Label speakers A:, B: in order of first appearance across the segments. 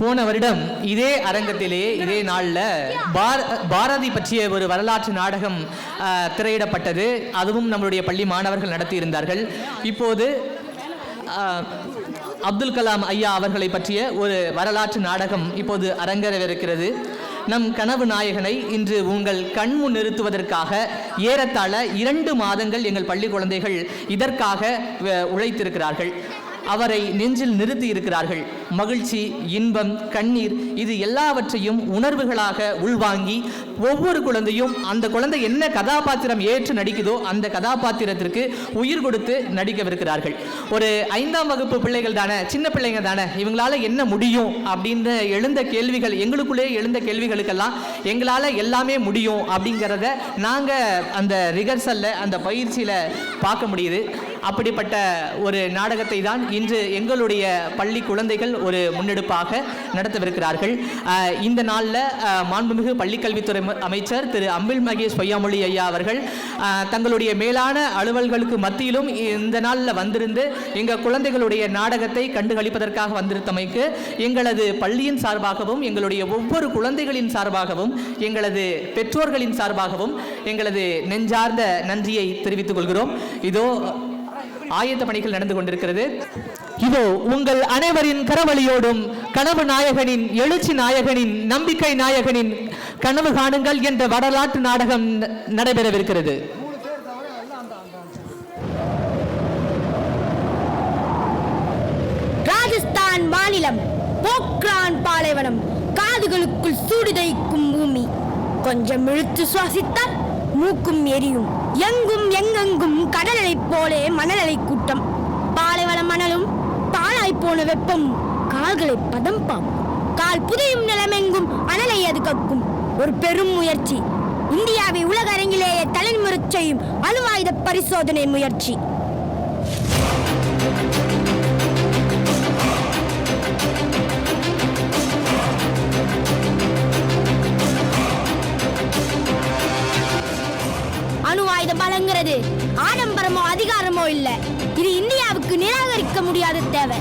A: போன வருடம் இதே அரங்கத்திலே இதே நாளில் பாரதி பற்றிய ஒரு வரலாற்று நாடகம் திரையிடப்பட்டது. அதுவும் நம்மளுடைய பள்ளி மாணவர்கள் நடத்தியிருந்தார்கள். இப்போது அப்துல் கலாம் ஐயா அவர்களை பற்றிய ஒரு வரலாற்று நாடகம் இப்போது அரங்கேறவிருக்கிறது. நம் கனவு நாயகனை இன்று உங்கள் கண்முன் நிறுத்துவதற்காக ஏறத்தாழ 2 மாதங்கள் எங்கள் பள்ளி குழந்தைகள் இதற்காக உழைத்திருக்கிறார்கள். அவரை நெஞ்சில் நிறுத்தி இருக்கிறார்கள். மகிழ்ச்சி, இன்பம், கண்ணீர் இது எல்லாவற்றையும் உணர்வுகளாக உள்வாங்கி ஒவ்வொரு குழந்தையும் அந்த குழந்தை என்ன கதாபாத்திரம் ஏற்று நடிக்குதோ அந்த கதாபாத்திரத்திற்கு உயிர் கொடுத்து நடிக்கவிருக்கிறார்கள். ஒரு 5ஆம் வகுப்பு பிள்ளைகள் தானே, சின்ன பிள்ளைங்க தானே, இவங்களால என்ன முடியும் அப்படின்ற எழுந்த கேள்விகள், எங்களுக்குள்ளே எழுந்த கேள்விகளுக்கெல்லாம் எங்களால் எல்லாமே முடியும் அப்படிங்கிறத நாங்கள் அந்த ரிகர்சலில் அந்த பயிற்சியில் பார்க்க முடியுது. அப்படிப்பட்ட ஒரு நாடகத்தை தான் இன்று எங்களுடைய பள்ளி குழந்தைகள் ஒரு முன்னெடுப்பாக நடத்தவிருக்கிறார்கள். இந்த நாளில் மாண்புமிகு பள்ளிக்கல்வித்துறை அமைச்சர் திரு அன்பில் மகேஷ் பொய்யாமொழி ஐயா அவர்கள் தங்களுடைய மேலான அலுவல்களுக்கு மத்தியிலும் இந்த நாளில் வந்திருந்து எங்கள் குழந்தைகளுடைய நாடகத்தை கண்டுகளிப்பதற்காக வந்திருந்தமைக்கு எங்களது பள்ளியின் சார்பாகவும் எங்களுடைய ஒவ்வொரு குழந்தைகளின் சார்பாகவும் எங்களது பெற்றோர்களின் சார்பாகவும் எங்களது நெஞ்சார்ந்த நன்றியை தெரிவித்துக் கொள்கிறோம். இதோ ஆயத்த பணிகள் நடந்து கொண்டிருக்கிறது. இதோ உங்கள் அனைவரின் கரவழியோடும் கனவு நாயகனின், எழுச்சி நாயகனின், நம்பிக்கை நாயகனின் கனவு காணுங்கள் என்ற வரலாற்று நாடகம் நடைபெறவிருக்கிறது.
B: ராஜஸ்தான் மாநிலம் போக்ரான் பாலைவனம், காதுகளுக்குள் சூடு தைக்கும் பூமி. கொஞ்சம் இழுத்து சுவாசித்தால் மூக்கும் எரியும். எங்கும் எங்கெங்கும் கடலலை போலே மணலலை கூட்டம். பாலைவன மணலும் பாலாய் போன வெப்பம் கால்களை பதம் பாக்கும். கால் புதையும் நிலமெங்கும் அனலை அது கக்கும். ஒரு பெரும் முயற்சி, இந்தியாவை உலக அரங்கிலேயே தலைமுறச் செய்யும் அணுவாயுத பரிசோதனை முயற்சி. அணுவாயுத பலங்கிறது ஆடம்பரமோ அதிகாரமோ இல்ல. இது இந்தியாவுக்கு நிராகரிக்க முடியாத தேவை.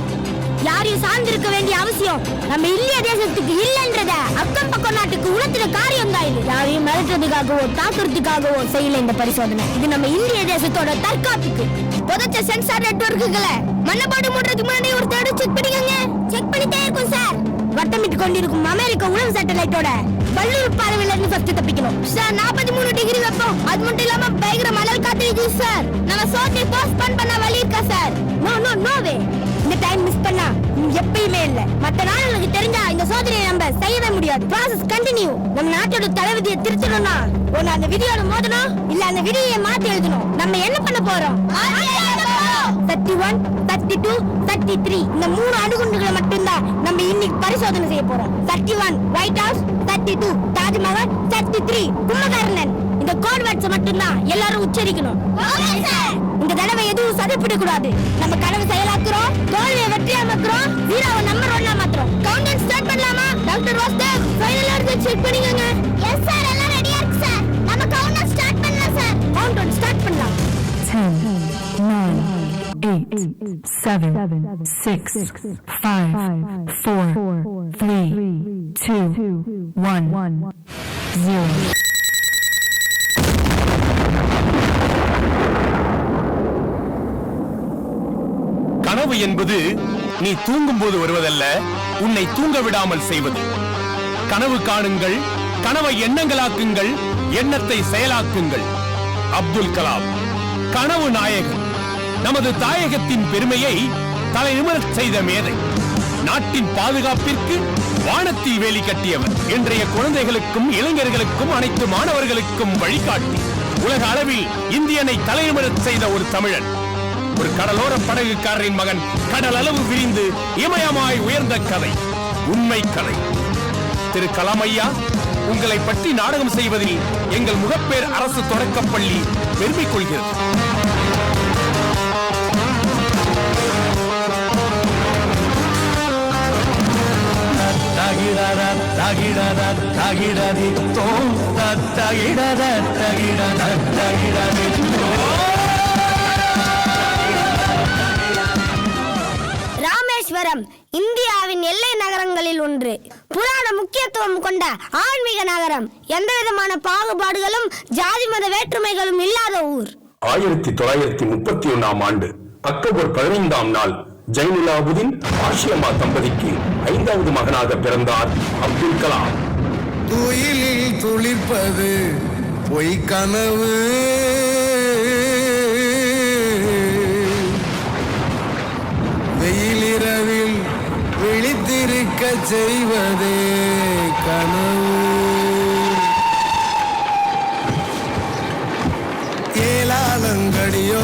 B: யாரையும் சார்ந்திருக்க வேண்டிய அவசியம் நம்ம இந்திய தேசத்துக்கு இல்லைன்றத அக்கம் பக்கம் நாட்டுக்கு உணர்த்துற காரியம் தான் இது. யாரையும் மிரட்டுறதுக்காகவோ தாக்குறதுக்காகவோ செய்யல இந்த பரிசோதனை. இது நம்ம இந்திய தேசத்தோட தற்காப்புக்கு. புதைச்ச சென்சார் நெட்வொர்க்குகளை மண்ணப்பாடு மூடுறதுக்கு முன்னாடி ஒரு தடவை செக் பண்ணிக்கோங்க. செக் பண்ணிட்டே இருக்கும் சார். வட்டமிட்டு கொண்டிருக்கும் அமெரிக்க உளவு சேட்டலைட்டோட வல்லூர் பார்வையில இருந்து ஃபர்ஸ்ட் தப்பிக்கணும் சார். 43 டிகிரி வெப்பம், அது மட்டும் இல்லாம பயங்கர மணல் காத்து சார். நம்ம சோத்தை போஸ்ட்போன் பண்ண வழி இருக்கா sir? No no no way. இந்த டைம் மிஸ் பண்ணா எப்பயுமே இல்ல. மத்த நாடுகளுக்கு தெரிஞ்சா இந்த சோதனையை நம்ம செய்யவே முடியாது. Process continue. நம்ம நாட்டோட தளபதியை திருத்தணும்னா ஒன்னு அந்த விதியோட மோதணும், இல்ல அந்த விதியை மாத்தி எழுதணும். நம்ம என்ன பண்ண போறோம்? 31, 32, 33 இந்த 3 அணுகுண்டுகளை மட்டும்தான் நம்ம இன்னைக்கு பரிசோதனை செய்ய போறோம். 31 ஒயிட் ஹவுஸ், 32 தாஜ்மஹால், 33 கும்பகர்ணன். இந்த கோட் வேர்ட்ஸ் மட்டும்தான் எல்லாரும் உச்சரிக்கணும். இந்த தடவை எதுவும் சதைப்பிட கூடாது. நம்ம கனவு செயலாக்குறோம், தோல்வியை வெற்றியாக்குறோம், 0வை நம்பர் 1 மாத்துறோம். கவுண்டவுன் ஸ்டார்ட் பண்ணலாமா? Doctor Vasudev final order check பண்ணிக்கங்க. எஸ் சார், எல்லாம் ரெடியா இருக்கு சார். நம்ம கவுண்டவுன் ஸ்டார்ட் பண்ணலாம் சார். கவுண்டவுன் ஸ்டார்ட் பண்ணலாம்.
C: 10 9 8 7 6 5 4 3 2 1 0.
D: கனவு என்பது நீ தூங்கும் போது வருவதல்ல, உன்னை தூங்க விடாமல் செய்வது. கனவு காணுங்கள், கனவை எண்ணங்களாக்குங்கள், எண்ணத்தை செயலாக்குங்கள். அப்துல் கலாம் கனவு நாயகன். நமது தாயகத்தின் பெருமையை தலை நிமிரச் செய்த மேதை. நாட்டின் பாதுகாப்பிற்கு வானத்தில் வேலி கட்டியவர். இன்றைய குழந்தைகளுக்கும் இளைஞர்களுக்கும் அனைத்து மாணவர்களுக்கும் வழிகாட்டி. உலக அளவில் இந்தியனை தலை நிமிரச் செய்த ஒரு தமிழன். ஒரு கடலோர படகுக்காரரின் மகன் கடல் அளவு விரிந்து இமயமாய் உயர்ந்த கதை, உண்மை கதை. திரு கலாம் ஐயா, உங்களை பற்றி நாடகம் செய்வதில் எங்கள் முகப்பேர் அரசு தொடக்கப்பள்ளி பெருமை கொள்கிறது.
B: ராமேஸ்வரம் இந்தியாவின் எல்லை நகரங்கள் நகரங்களில் ஒன்று. புராண முக்கியத்துவம் கொண்ட ஆன்மீக நகரம். எந்த விதமான பாகுபாடுகளும் ஜாதி மத வேற்றுமைகளும் இல்லாத ஊர்.
D: 1931 ஆண்டு அக்டோபர் 15ஆம் நாள் ஜைனுலாபுதீன் ஆஷியம்மா தம்பதிக்கு 5வது மகனாக பிறந்தார் அப்துல் கலாம்.
E: துயிலில் துளிர்ப்பது பொய் கனவு, வெயிலிரவில் விழித்திருக்க செய்வதே கனவு. ஏலாலங்கடியோ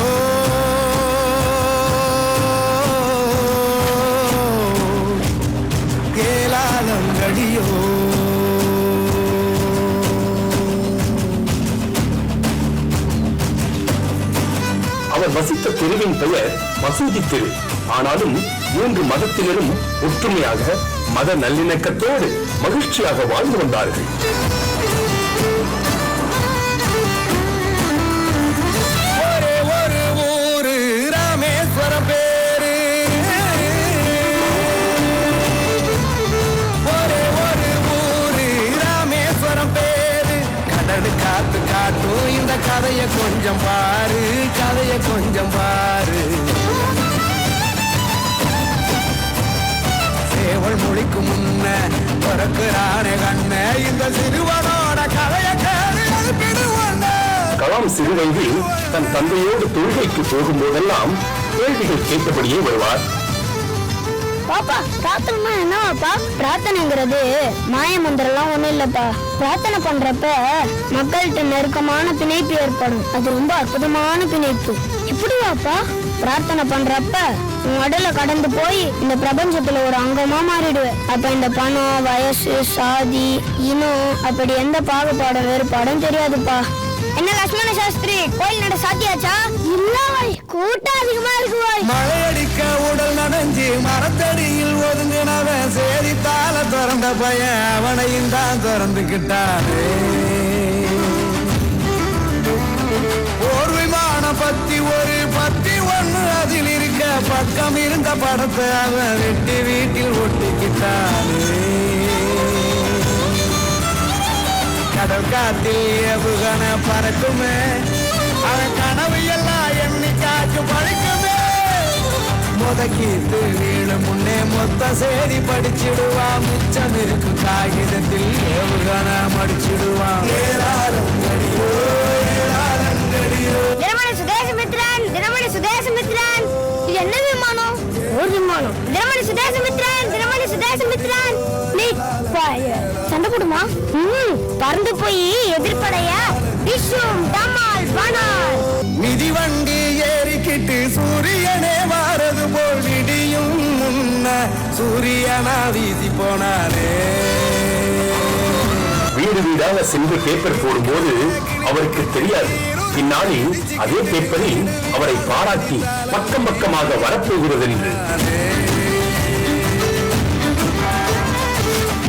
E: ஏலாலங்கடியோ
D: அவர் வசித்த தெருவின் பெயர் மசூதி தெரு. ஆனாலும் 3 மதத்தினரும் ஒற்றுமையாக மத நல்லிணக்கத்தோடு மகிழ்ச்சியாக வாழ்ந்து வந்தார்கள்.
E: ஒரே ஒரு ஊரு ராமேஸ்வரம் பேரு, ஒரே ஒரு ஊரு ராமேஸ்வரம் பேரு. கடல் காத்து காட்டும் இந்த கதையை கொஞ்சம் பாரு, கதையை கொஞ்சம் பாரு. சேவல் மொழிக்கு முன்ன பிறக்கிறானே கண்ண, இந்த சிறுவனோட கதையை கேளு.
D: கலாம் சிறுவயதில் தன் தந்தையோடு தொழுகைக்கு போகும்போதெல்லாம் கேள்விகள் கேட்டபடியே வருவார்.
B: பாப்பா, பிரார்த்தனை என்னப்பா? பிரார்த்தனைங்கிறது மாய மந்திரம்லாம் ஒண்ணும் இல்லப்பா. பிரார்த்தனை பண்றப்ப மக்கள்கிட்ட நெருக்கமான பிணைப்பு ஏற்படும். அது ரொம்ப அற்புதமான பிணைப்பு. இப்படிவாப்பா? பிரார்த்தனை பண்றப்ப உன் உடல கடந்து போய் இந்த பிரபஞ்சத்துல ஒரு அங்கமா மாறிடுவேன். அப்ப இந்த பணம், வயசு, சாதி, இனம் அப்படி எந்த பாகுபாடும் வேறுபாடும் தெரியாதுப்பா. என்ன லட்சுமண சாஸ்திரி, கோயில் நட சாத்தியாச்சா? இல்ல வாய், கூட்டம் அதிகமா இருக்கு வாய்.
E: மழையடிக்க உடல் நனைஞ்சு மரத்தடியில் ஒதுங்கினவன் சேரித்தால திறந்த பையன் அவனையும் தான் திறந்துக்கிட்டானே. ஒரு விமானம் பத்தி ஒரு பத்தி ஒண்ணு அதில் இருக்க பக்கம் இருந்த படத்தை அவன் வெட்டி வீட்டில் ஒட்டிக்கிட்டானே. கடல் காத்தில் ஏவுகண பறக்குமே, அவன் கனவு எல்லாம் எண்ணி காற்று பழிக்குமே. முதக்கீட்டு வீடு முன்னே மொத்த சேதி படிச்சிடுவான். மிச்சம் இருக்கும் காகிதத்தில் ஏவுகண மடிச்சிடுவான். ஏராளங்கடியோ ஏராளங்கடியோ.
B: தினமணி சுதேசமித்ரன், தினமணி சுதேசமித்ரன். இது என்ன விமானம்? ஒரு விமானம். தினமணி சுதேசமித்ரன், தினமணி சுதேசமித்ரன். நீ சண்டை போடுமா? பறந்து போய் எதிர்ப்படைய விஷ்ணும் டமால் பனால்.
E: மிதிவண்டி ஏறிக்கிட்டு சூரியனே வாரது போல் விடியும் முன்ன சூரியனா வீசி போனாரே.
D: வீடு வீடாக சென்று பேப்பர் போடும்போது அவருக்கு தெரியாது, இந்நாளில் அதே பேப்பரில் அவரை பாராட்டி பக்கம் பக்கமாக வரப்போகிறது என்று.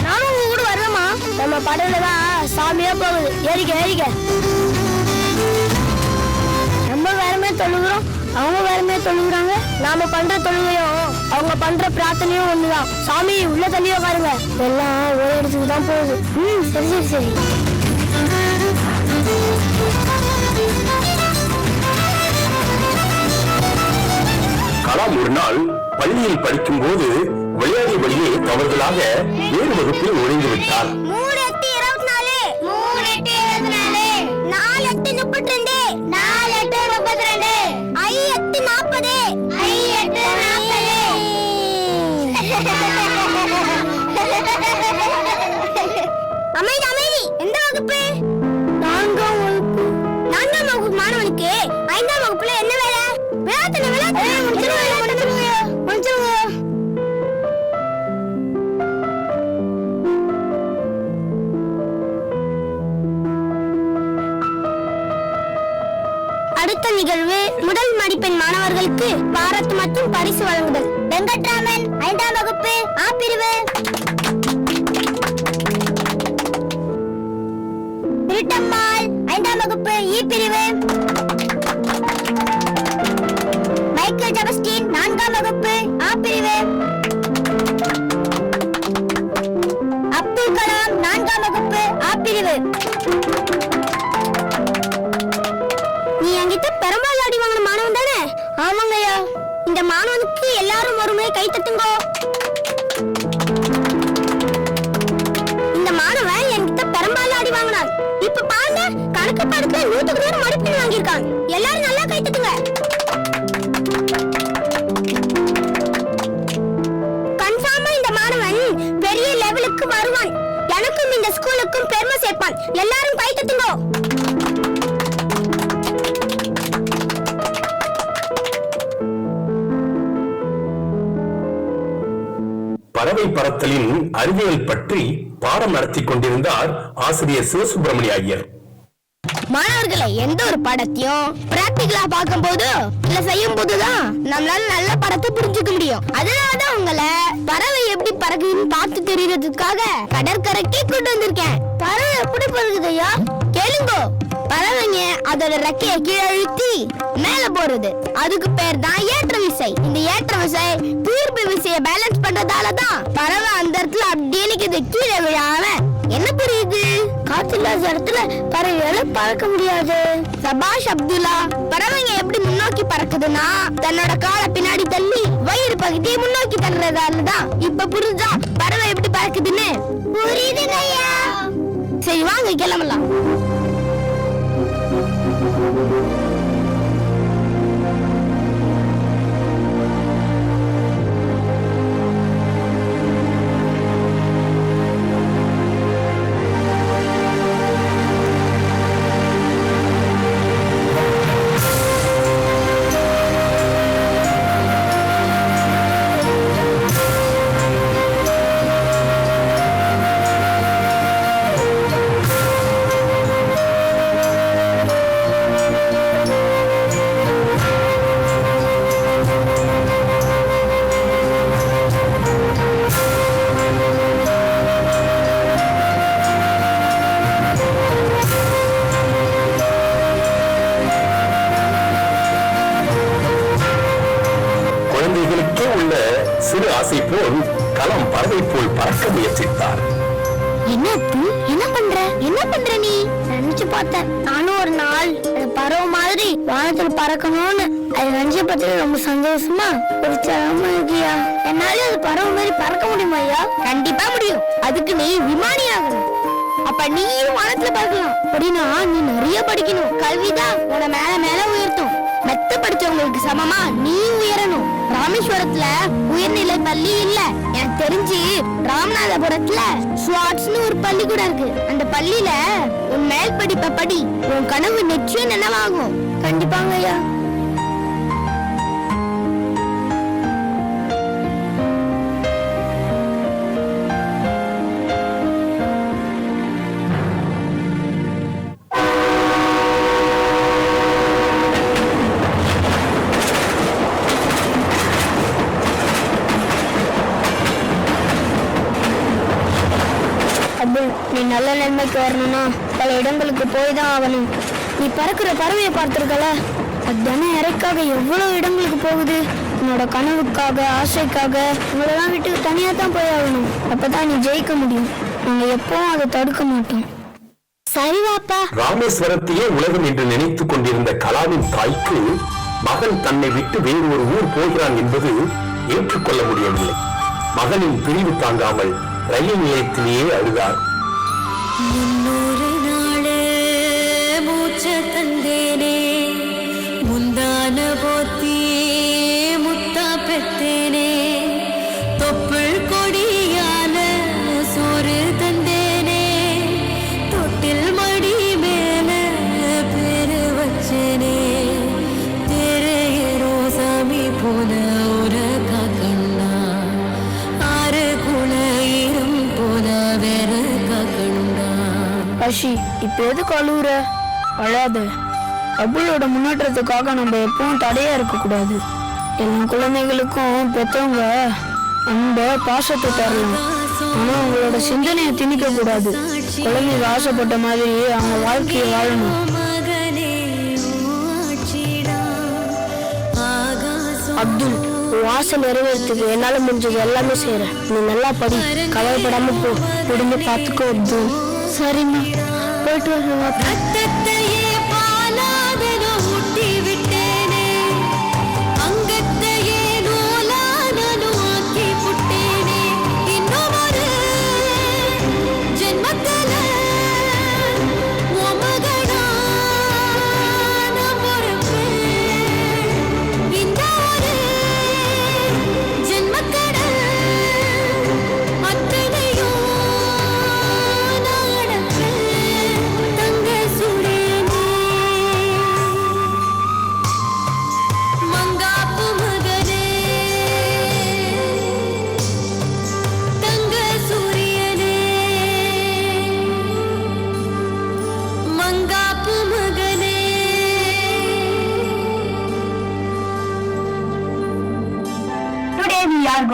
B: நானும் உங்க கூட வருவேமா? நம்ம படகுலதான் சாமியா போகுது. ஏறிக்க ஏறிக்க. நம்ம வேறமே தொழுகிறோம், அவங்க வேறமே தொழுகிறாங்க. நாம பண்ற தொழுகையும் அவங்க பண்ற பிரார்த்தனையும் ஒண்ணுதான். சாமி உள்ள தள்ளி உட்காருங்க. எல்லாம் ஒரு இடத்துக்கு தான் போகுது. சரி சரி சரி.
D: கலாம் ஒரு நாள் பள்ளியில் படிக்கும் போது விளையாடி வழியே தவறுதலாக வேறு வகுப்பில் நுழைந்து விட்டார்.
B: 3 8 24 3 8 24 4 8 32 4 8 32 5 8 40 5 8 40. அமைதி அமைதி. எந்த வகுப்பு? 4ஆம் வகுப்பு. 4ஆம் வகுப்பு மாணவனுக்கு 5ஆம் வகுப்புல என்ன வேலை? விளையாட்டு விளையாட்டு முடிச்சிருங்க. அடுத்த நிகழ்வு முதல் மதிப்பெண் மாணவர்களுக்கு பாராட்டு மற்றும் பரிசு வழங்குதல். வெங்கட்ராமன் 5ஆம் வகுப்பு ஆ பிரிவு. திருட்டம்மாள் 5ஆம் வகுப்பு ஈ பிரிவு. மைக்கேல் ஜெபஸ்டின் 4ஆம் வகுப்பு ஆ பிரிவு. நிச்சயம் வருவான். எனக்கும் இந்த ஸ்கூலுக்கும் பெருமை சேர்ப்பான். எல்லாரும் கை தட்டுங்கோ.
D: பறவை பறத்தலின் அறிவியல் பற்றி பாடம் நடத்தி கொண்டிருந்தார் ஆசிரியர் சிவசுப்பிரமணிய ஐயர்.
B: மாணவர்களை எந்த ஒரு படத்தையும் பிராக்டிகலா பார்க்கும் போது இல்ல செய்யும் போதுதான் நம்மளால நல்ல படத்தை புரிஞ்சுக்க முடியும். அதனாலதான் உங்களை பறவை எப்படி பறக்குதுன்னு பார்த்து தெரியறதுக்காக கடற்கரைக்கே கொண்டு வந்திருக்கேன். பறவை எப்படி பறக்குது ஐயா? கேளுங்கோ. பறவைங்க அதோட ரெக்கைய கீழே அழுத்தி மேல போறது, அதுக்கு பேர் தான் ஏற்ற விசை. இந்த ஏற்ற விசை தீர்ப்பு விசையை பேலன்ஸ் பண்றதாலதான் பறவை அந்த இடத்துல அப்படியே நிக்குது, கீழே விழாம. என்ன புரியுது? காற்றில்லாத இடத்துல பறவையால பறக்க முடியாது. சபாஷ் அப்துல்லா. பறவைங்க எப்படி முன்னோக்கி பறக்குதுன்னா தன்னோட காலை பின்னாடி தள்ளி வயிறு பகுதியை முன்னோக்கி தள்ளுறதாலதான். இப்ப புரிஞ்சா பறவை எப்படி பறக்குதுன்னு? புரியுதுங்க ஐயா. சரி வாங்க கிளம்பலாம்.
D: சிறு ஆசை போல் களம் பறவை போல் பறக்க முயற்சித்தார்.
B: என்ன பண்ற நீ? நினைச்சு பார்த்தேன் நானும் ஒரு நாள் பறவை மாதிரி வானத்தில் பறக்கணும்னு. அது நினைச்சு பார்த்து ரொம்ப சந்தோஷமா உற்சாகமா இருக்கியா? என்னால அது பறவை மாதிரி பறக்க முடியுமா ஐயா? கண்டிப்பா முடியும். அதுக்கு நீ விமானி ஆகணும். அப்ப நீயும் வானத்துல பறக்கலாம். அப்படின்னா நீ நிறைய படிக்கணும். கல்விதான் உன்னை மேல மேல உயர்த்தும். மெத்த படிச்சவங்களுக்கு சமமா நீ உயரணும். ராமேஸ்வரத்துல உயர்நிலை பள்ளி இல்ல, எனக்கு தெரிஞ்சு ராமநாதபுரத்துல ஸ்வாட்ஸ்னு ஒரு பள்ளி கூட இருக்கு. அந்த பள்ளியில உன் மேல் படிப்ப படி, உன் கனவு நிச்சயம் நினைவாகும். கண்டிப்பாங்க ஐயா. நீ நல்ல நன்மைக்கு வரணும்னா பல இடங்களுக்கு போய் தான் ஆகணும். நீ பறக்கிற பறவையை பார்த்திருக்கல, அதுதானே இறைக்காக எவ்வளவு இடங்களுக்கு போகுது. உன்னோட கனவுக்காக ஆசைக்காக இவ்வளவுதான் வீட்டுக்கு தனியா தான் போய் ஆகணும். அப்பதான் நீ ஜெயிக்க முடியும். நாங்க எப்பவும் அதை தடுக்க மாட்டோம். சரி வாப்பா.
D: ராமேஸ்வரத்தையே உலகம் என்று நினைத்துக் கொண்டிருந்த கலாவின் தாய்க்கு மகன் தன்னை விட்டு வேறு ஒரு ஊர் போகிறான் என்பது ஏற்றுக்கொள்ள முடியவில்லை. மகனின் பிரிவு தாங்காமல் ரயில் நிலையத்திலேயே அழுதார்.
F: முன்னூறு நாளே மூச்ச தந்தேனே, முந்தான போத்தி முத்தா பெத்தேனே, தொப்புள் கொடியால சோறு தந்தேனே, தொட்டில் மடி மேல பேரு வச்சேனே, தெரையரோ சாமி போன உரகா கண்ணா, ஆறு குளையிரும் போன வேற கண்ணா.
B: பஷி, இப்ப எதுக்கு அழுகுற? அழாத. அபுலோட முன்னேற்றத்துக்காக நம்ம எப்பவும் தடையா இருக்க கூடாது. எல்லா குழந்தைகளுக்கும் பெற்றவங்க அந்த பாசத்தை தரலாம். ஆனா அவங்களோட சிந்தனையை திணிக்க கூடாது. குழந்தைங்க ஆசைப்பட்ட மாதிரி அவங்க வாழ்க்கையை வாழணும். அப்துல், உன் ஆசை நிறைவேறதுக்கு என்னால முடிஞ்சது எல்லாமே செய்யறேன். நீ நல்லா படி, கவலைப்படாம போ. குடும்ப பார்த்துக்கோ அப்துல். சரிம்மா, போயிட்டு வருவா.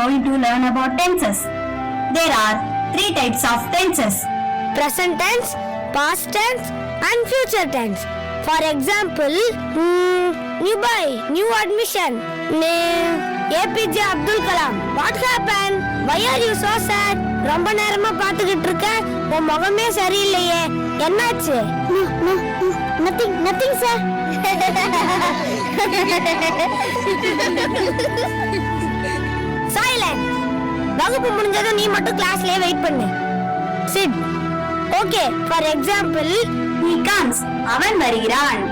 G: going to learn about tenses. There are 3 types of tenses.
B: Present tense, past tense, and future tense. For example, new boy, new admission. Name APJ Abdul Kalam. What happened? Why are you so sad? ரொம்ப நேரமா பாத்துக்கிட்டு இருக்க, உன் முகமே சரியில்லையே, என்னாச்சு? Nothing sir. Silent. வகுப்பு முடிஞ்சதும் நீ மட்டும் கிளாஸ்லயே வெயிட் பண்ணு. Sit. Okay, for example,
G: He comes. அவன் வருகிறான்.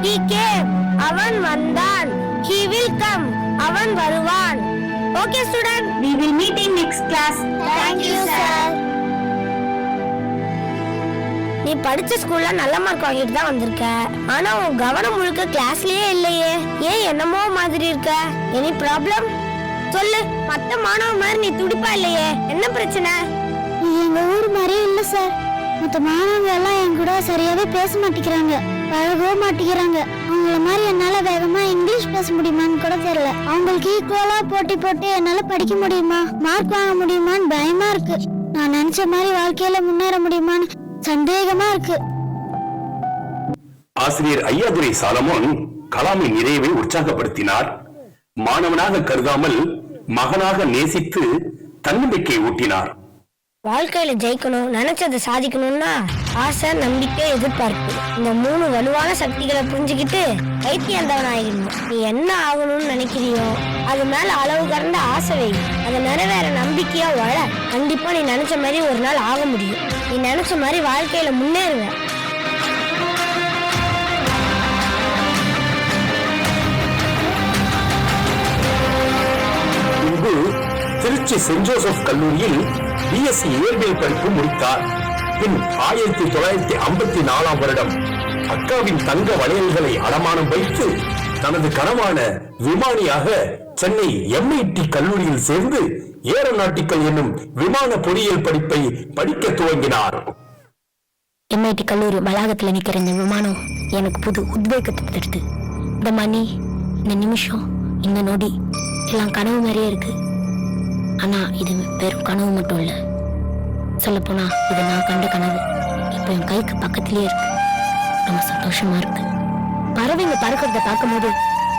B: he came, அவன் வந்தான். he will come, அவன் வருவான். Okay student,
G: We will meet in next class.
B: thank you sir. நீ படிச்ச ஸ்கூல்ல நல்ல மார்க் வாங்கிட்டு தான் வந்திருக்க, ஆனா உன் கவனம் முழுக்க கிளாஸ்லயே இல்லையே, ஏன் என்னமோ மாதிரி இருக்க? Any problem? சொல்லு. மத்த மாணவ மாதிரி நீ துடிப்பா இல்லையே, என்ன பிரச்சனை? எங்க ஊர் மாதிரியே இல்ல சார். மத்த மாணவங்க எல்லாம் என் கூட சரியாவே பேச மாட்டேங்கிறாங்க, பழகவும் மாட்டேங்கிறாங்க. அவங்கள மாதிரி என்னால வேகமா இங்கிலீஷ் பேச முடியுமான்னு கூட தெரியல. அவங்களுக்கு ஈக்குவலா போட்டி போட்டு என்னால படிக்க முடியுமா, மார்க் வாங்க முடியுமான்னு பயமா இருக்கு. நான் நினைச்ச மாதிரி வாழ்க்கையில முன்னேற முடியுமான்னு சந்தேகமா இருக்கு.
D: ஆசிரியர் ஐயாதுரை சாலமோன் கலாமின் நிறைவை உற்சாகப்படுத்தினார். மாணவனாக கருதாமல் மகனாக நேசித்து தன்னம்பிக்கை ஊட்டினார்.
B: வாழ்க்கையில ஜெயிக்கணும், நினைச்சதை சாதிக்கணும்னா ஆசை, நம்பிக்கை, எதிர்பார்ப்பு, இந்த 3 வலுவான சக்திகளை புரிஞ்சுக்கிட்டு கைத்தியந்தவன் ஆகிடணும். நீ என்ன ஆகணும்னு நினைக்கிறியோ அது மேல அளவு கடந்த ஆசை வை, அதை நிறைவேற நம்பிக்கையா வாழ. கண்டிப்பா நீ நினைச்ச மாதிரி ஒரு நாள் ஆக முடியும். நீ நினைச்ச மாதிரி வாழ்க்கையில முன்னேறுவ.
D: பின்பு திருச்சி சென்ட் ஜோசப் கல்லூரியில் பிஎஸ்சி இயற்பியல் படிப்பு முடித்தார். பின் 1954ஆம் வருடம் அக்காவின் தங்க வளையல்களை அடமானம் வைத்து தனது கனவான விமானியாக சென்னை MIT கல்லூரியில் சேர்ந்து ஏரோநாட்டிக்கல் என்னும் விமான பொறியியல் படிப்பை படிக்க துவங்கினார்.
B: MIT கல்லூரி வளாகத்துல நிக்கிற இந்த விமானம் எனக்கு புது உத்வேகத்தை தருது. இந்த மணி, இந்த நிமிஷம், இந்த நொடி எல்லாம் கனவு மாதிரியே இருக்கு. ஆனா இது வெறும் கனவு மட்டும் இல்ல. சொல்ல போனா இது நான் கண்ட கனவு இப்ப என் கைக்கு பக்கத்திலேயே இருக்கு. ரொம்ப சந்தோஷமா இருக்கு. பறவைங்க பறக்கிறத பார்க்கும் போது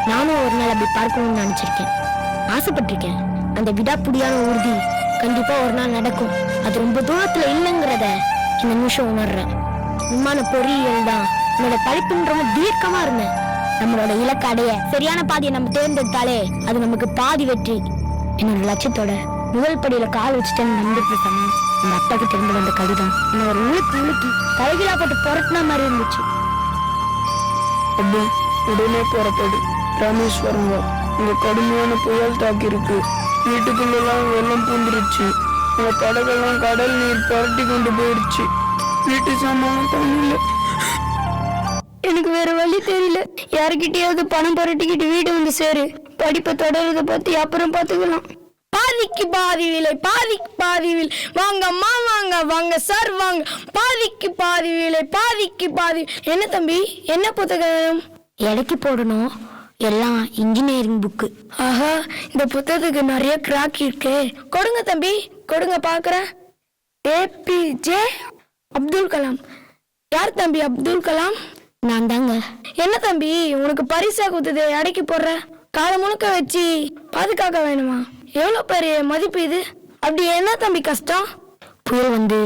B: நானும் ஒரு நாள் அப்படி பார்க்கணும்னு நினைச்சிருக்கேன், ஆசைப்பட்டிருக்கேன். அந்த விடாப்புடியான உறுதி கண்டிப்பா ஒரு நாள் நடக்கும். அது ரொம்ப தூரத்துல இல்லைங்கிறத இந்த நிமிஷம் உணர்றேன். விமான பொறியியல் தான் என்னோட படிப்புன்ற தீர்க்கமா இருந்தேன். நம்மளோட இலக்கு அடைய சரியான பாதையை நம்ம தேர்ந்தெடுத்தாலே அது நமக்கு பாதி வெற்றி. என்னோட லட்சியத்தோட முதல் படியில கால் வச்சுட்டேன்னு நம்பிட்டு சமயம் எங்க அப்பா கிட்ட இருந்து வந்த கடிதம் என்ன ஒரு உழுக்கி தலைகீழா போட்டு புரட்டின மாதிரி இருந்துச்சு.
H: அப்படி உடனே புறப்படு, ராமேஸ்வரம் வா. இங்க கடுமையான புயல் தாக்கி இருக்கு. வீட்டுக்குள்ளெல்லாம் வெள்ளம் பூந்துருச்சு. உங்க படகெல்லாம் கடல் நீர் புரட்டி கொண்டு போயிடுச்சு. வீட்டு சாமான் தண்ணியில.
B: எனக்கு வேற வழி தெரியல. யாருக்கிட்டயாவது பணம் புரட்டிக்கிட்டு வீடு வந்து சேரு. படிப்பை தொடர்றத பத்தி அப்புறம் பாத்துக்கலாம். பாதிக்கு பாதி விலை, பாதிக்கு பாதி விலை, வாங்கம்மா வாங்க, வாங்க சார் வாங்க, பாதிக்கு பாதி விலை, பாதிக்கு பாதி. என்ன தம்பி, என்ன புத்தகம்? எடைக்கு போடணும். எல்லாம் இன்ஜினியரிங் புக்கு. ஆஹா, இந்த புத்தகத்துக்கு நிறைய கிராக் இருக்கு. கொடுங்க தம்பி, கொடுங்க பாக்குறேன். APJ அப்துல் கலாம். யார் தம்பி அப்துல் கலாம்? நான் தாங்க. என்ன தம்பி, உனக்கு பரிசா கொடுத்தது அடைக்கி போடுற? காலம் முழுக்க வச்சு பாதுகாக்க வேணுமா? எவ்வளவு பெரிய மதிப்பு இது. அப்படி என்ன தம்பி கஷ்டம்? புயல் வந்து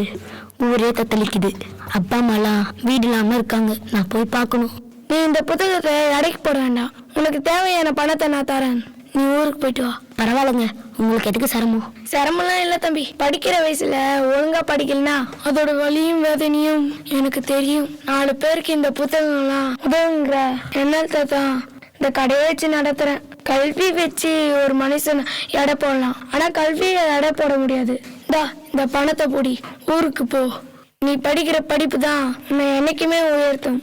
B: ஊரே தத்தளிக்குது. அப்பா அம்மாலாம் வீடு இல்லாம இருக்காங்க. நான் போய் பார்க்கணும். நீ இந்த புத்தகத்தை அடைக்கி போட வேண்டாம். உனக்கு தேவையான பணத்தை நான் தரேன். நீ ஊருக்கு போயிட்டு வா. பரவாயில்லைங்க, உங்களுக்கு எதுக்கு சிரமம்? சிரமம்லாம் இல்லை தம்பி. படிக்கிற வயசுல ஒழுங்கா படிக்கலனா அதோட வலியும் வேதனையும் எனக்கு தெரியும். 4 பேருக்கு இந்த புத்தகங்கள்லாம் உதவுங்கிற எண்ணத்தை தான் இந்த கடையை வச்சு நடத்துறேன். கல்வி வச்சு ஒரு மனுஷன் எடை போடலாம், ஆனா கல்வியை எடை போட முடியாது. இந்த பணத்தை போடி, ஊருக்கு போ. நீ படிக்கிற படிப்பு தான் உன்னை என்னைக்குமே உயர்த்தும்.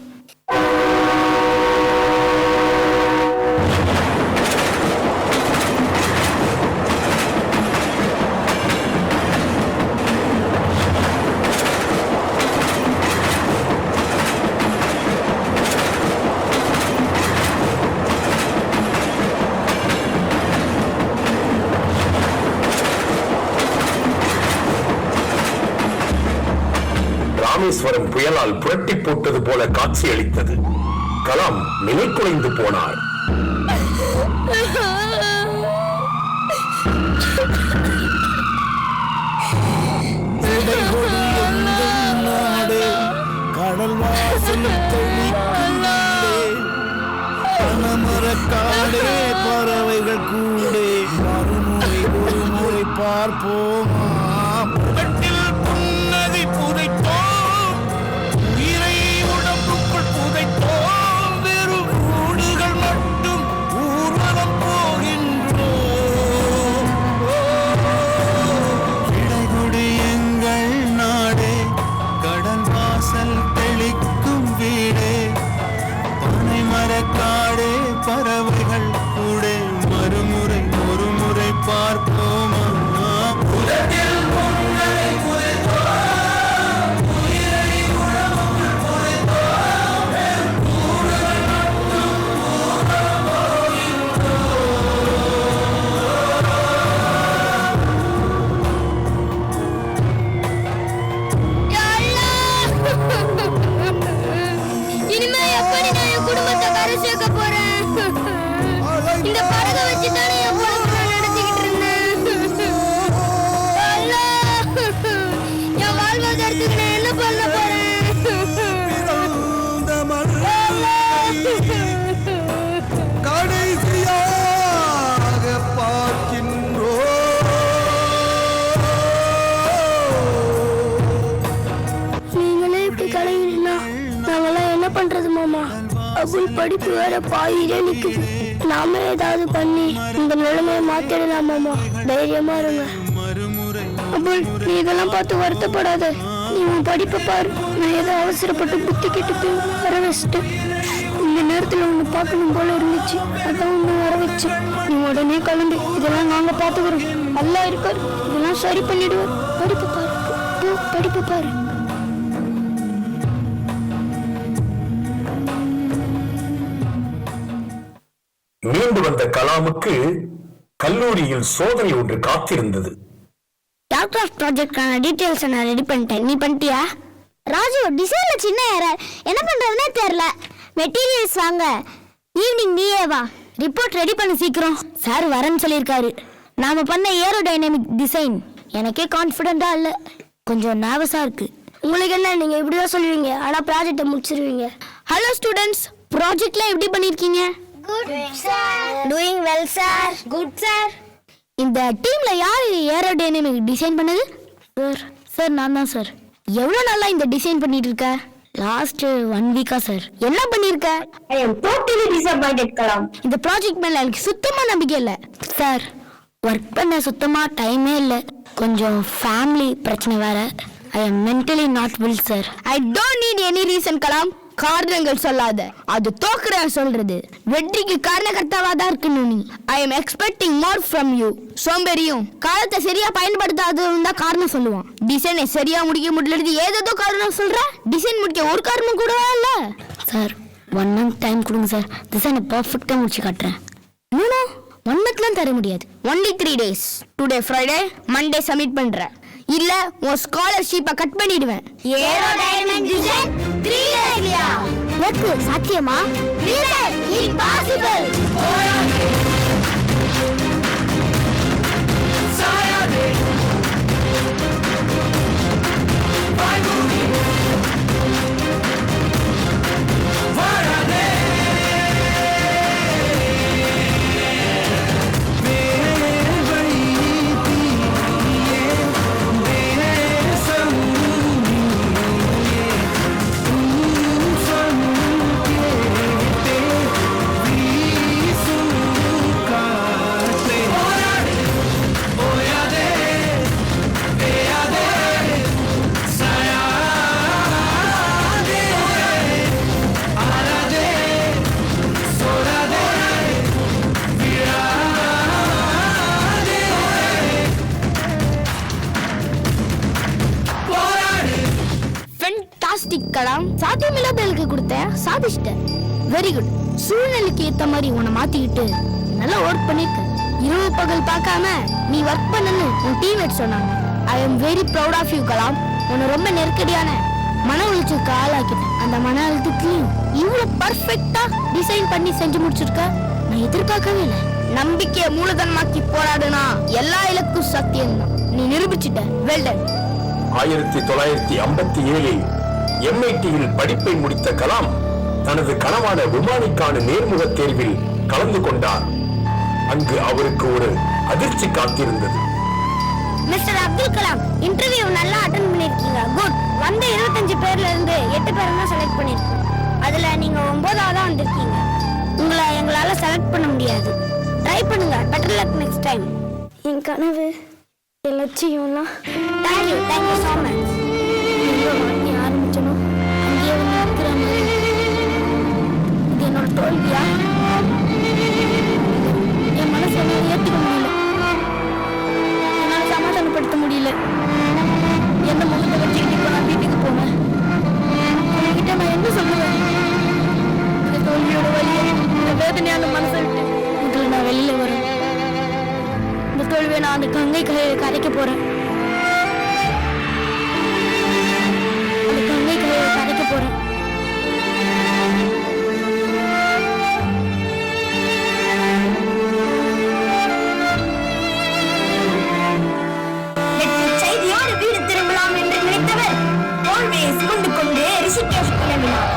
D: ராமேஸ்வரம் புயலால் புரட்டி போட்டது போல காட்சியளித்தது. கலாம் நிலைக்குலைந்து போனார்.
E: கடல் வாசல் பனமரக்காடே பறவைகள் கூடே மறுமுறை ஒரு முறை பார்ப்போமா புன்னகை புதைத்தோம் உயிரை உடம்புக்குள் புதைத்தோம் வெறும் கூடுகள் மட்டும் ஊர்வலம் போகின்றோம். விடைகொடு எங்கள் நாடே கடல் வாசல் தெளிக்கும் வீடே பனைமரக்காடே பறவைகள் கூட மறுமுறை ஒரு முறை பார்ப்போமா
B: இனிமே எப்படி நான் என் குடும்பத்தை கரை சேர்க்க போறேன்? இந்த படகை வச்சு தானே என் குடும்பத்தை நான் நடத்திக்கிட்டு இருந்தேன். என் வாழ்வாதாரத்துக்கு நான் என்ன பண்ண போறேன்?
E: கடைசியாக பார்க்கின்றோம்.
B: நீங்களே இப்படி கலங்கினா நாங்களாம் என்ன பண்றது மாமா? அபுல் படிப்பு வேற பாதியிலே நிக்குது. நாம ஏதாவது பண்ணி இந்த நிலைமையை மாத்திடலாம் மாமா. தைரியமா இருங்க. அபுல், நீ இதெல்லாம் பார்த்து வருத்தப்படாத. நீ உன் படிப்பை பாரு. நான் ஏதோ அவசரப்பட்டு புத்தி கெட்டு போய் வர வச்சுட்டேன். இந்த நேரத்துல உன்னை பார்க்கணும் போல இருந்துச்சு, அதான் உன்னை வர வச்சேன். நீ உடனே கிளம்பி, இதெல்லாம் நாங்க பாத்துக்கிறோம். நல்லா இருக்காரு, இதெல்லாம் சரி பண்ணிடுவார். படிப்பு பாரு, போ, படிப்பு பாரு.
D: மீண்டு வந்த கலாமுக்கு கல்லூரியில் சோதனை ஒன்று காத்திருந்தது.
B: டாக்டர் ஆஃப் ப்ராஜெக்ட்கான டீடைல்ஸ் நான் ரெடி பண்ணிட்டேன். நீ பண்ணிட்டியா? ராஜு, டிசைன்ல சின்ன எரர். என்ன பண்றதுனே தெரியல. மெட்டீரியல்ஸ் வாங்க. ஈவினிங் நீயே வா. ரிப்போர்ட் ரெடி பண்ண சீக்கிரம். சார் வரேன்னு சொல்லியிருக்காரு. நாம பண்ண ஏரோடைனமிக் டிசைன் எனக்கே கான்ஃபிடென்ட்டா இல்ல. கொஞ்சம் நர்வஸா இருக்கு. உங்களுக்கு என்ன, நீங்க இப்படிதான் சொல்லுவீங்க, ஆனா ப்ராஜெக்ட்டை முடிச்சிருவீங்க. ஹலோ ஸ்டூடெண்ட்ஸ், ப்ராஜெக்ட்ல எப்படி பண்ணிருக்கீங்க? Good sir. Doing well sir. Good sir. இந்த டீம்ல யார் ஏரோடைனமிக் டிசைன் பண்ணது? சார். சார் நான் தான் சார். எவ்வளவு நாளா இந்த டிசைன் பண்ணிட்டு இருக்க? லாஸ்ட் 1 வீக்கா சார். என்ன பண்ணிருக்க?
G: I am totally disappointed, Kalam.
B: இந்த ப்ராஜெக்ட் மேல எனக்கு சுத்தமா நம்பிக்கை இல்ல சார். ஒர்க் பண்ண சுத்தமா டைமே இல்ல. கொஞ்சம் ஃபேமிலி பிரச்சனை வேற. I am mentally not well sir. I don't need any reason, Kalam. காரணங்கள் சொல்லாத. அது தோக்குற சொல்றது. வெற்றிக்கு காரணகர்த்தாவா தான் இருக்கணும் நீ. I am expecting more from you. சோம்பேறியும் காலத்தை சரியா பயன்படுத்தாதவன் தான் காரணம் சொல்லுவான். டிசைனை சரியா முடிக்க முடியல ஏதோ காரணம் சொல்ற. டிசைன் முடிக்க ஒரு காரணம் கூட இல்ல சார். 1 month டைம் கொடுங்க சார். டிசைனை பெர்ஃபெக்ட்டா முடிச்சு காட்டுறேன். நோ 1 monthலாம் தர முடியாது. only 3 days. Today Friday, Monday submit பண்றேன். இல்ல உன் ஸ்காலர்ஷிப்பை கட் பண்ணிடுவேன்.
G: Aerodynamic design 3 daysலயா?
B: எனக்கு சாத்தியமா?
G: இல்ல, impossible.
B: கலாம், சாத்தியமில்லாதலுக்கு கொடுத்தேன், சாதிச்சிட்டேன். Very good. சூழ்நிலைக்கு ஏத்த மாதிரி உன்னை மாத்திக்கிட்டு நல்லா ஒர்க் பண்ணிருக்க. இரவு பகல் பார்க்காம நீ ஒர்க் பண்ணன்னு உன் டீம்மேட் சொன்னாங்க. I am very proud of you Kalam. உன்னை ரொம்ப நெருக்கடியான மன உளைச்சலுக்கு ஆளாக்கிட்டேன். அந்த மன அழுத்தத்தையும் இவ்வளவு பர்ஃபெக்ட்டா டிசைன் பண்ணி செஞ்சு முடிச்சிருக்க நான் எதிர்பார்க்கவே இல்லை. நம்பிக்கையை மூலதனமாக்கி போராடுனா எல்லா இலக்கும் சத்தியம் தான். நீ நிரூபிச்சிட்ட. வெல்டன்.
D: 1957 MIT-யில் படிப்பை முடித்த கலாம் தனது கனவான விமானிக்கான நேர்முக தேர்வில் கலந்து கொண்டார். அங்கு அவருக்கு ஒரு அதிர்ச்சி காத்திருந்தது.
B: மிஸ்டர் அப்துல் கலாம், இன்டர்வியூ நல்லா அட்டெண்ட் பண்ணிருக்கீங்க. குட். வந்த 25 பேர்ல இருந்து 8 பேரை தான் செலக்ட் பண்ணிருக்கோம். அதுல நீங்க 9ஆவதா வந்திருக்கீங்க. உங்களை எங்களால செலக்ட் பண்ண முடியாது. ட்ரை பண்ணுங்க. Better luck next time. என் கனவு என் லட்சியம்லாம். Thank you so much. எங்க ஆரம்பிச்சனோ அங்கேயே வந்து நிற்கிற மாதிரி. இது என்னோட தோல்வியா? என் மனசை என்னால் ஏற்றுக்க முடியல. என்னால் சமாதானப்படுத்த முடியல. என்ன முகத்தை வச்சுக்கிட்டு இப்போ நான் வீட்டுக்கு போனேன். உங்ககிட்ட நான் என்ன சொல்லுவேன்? இந்த தோல்வியோட வழியை, இந்த வேதனையான மனசை விட்டு இதில் நான் வெளியில வரேன். இந்த தோல்வியை நான் அந்த கங்கை கரையை கரைக்க போறேன். அந்த கங்கை கரையை கரைக்க போறேன்.
G: செய்தியோடு வீடு திரும்பலாம் என்று நினைத்தவர் தோல்வியை சுமந்து கொண்டு ரிஷிகேஷ் கிளம்பினார்.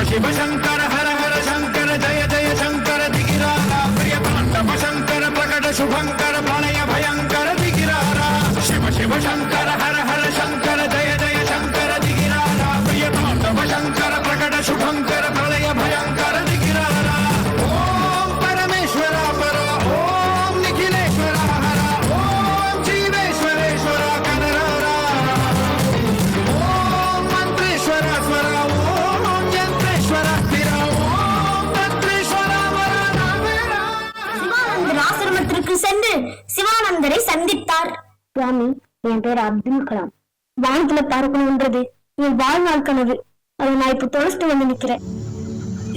E: शिव शंकर हर हर शंकर जय जय शंकर दिगिरारा प्रिय तांडव शंकर प्रकट शुभंकर प्रणय भयंकर दिगिरारा शिव शिव शंकर हर हर शंकर जय जय शंकर दिगिरारा प्रिय तांडव शंकर प्रकट शुभंकर प्रणय भयंकर दिगिरारा ओम परमेश्वरा परा ओम निखिलेश्वरा हरा ओम जीवेश्वरेश्वरा कनरारा ओम मंत्रेश्वरा स्वरा
G: சிவானந்தர் ஆசிரமத்திற்கு சென்று சிவானந்தரை சந்தித்தார்.
B: சுவாமி, என் பேர் அப்துல் கலாம். வானத்துல பறக்கணும்ன்றது என் வாழ்நாள் கனவு. அதை நான் இப்ப தொலைச்சிட்டு வந்து நிக்கிறேன்.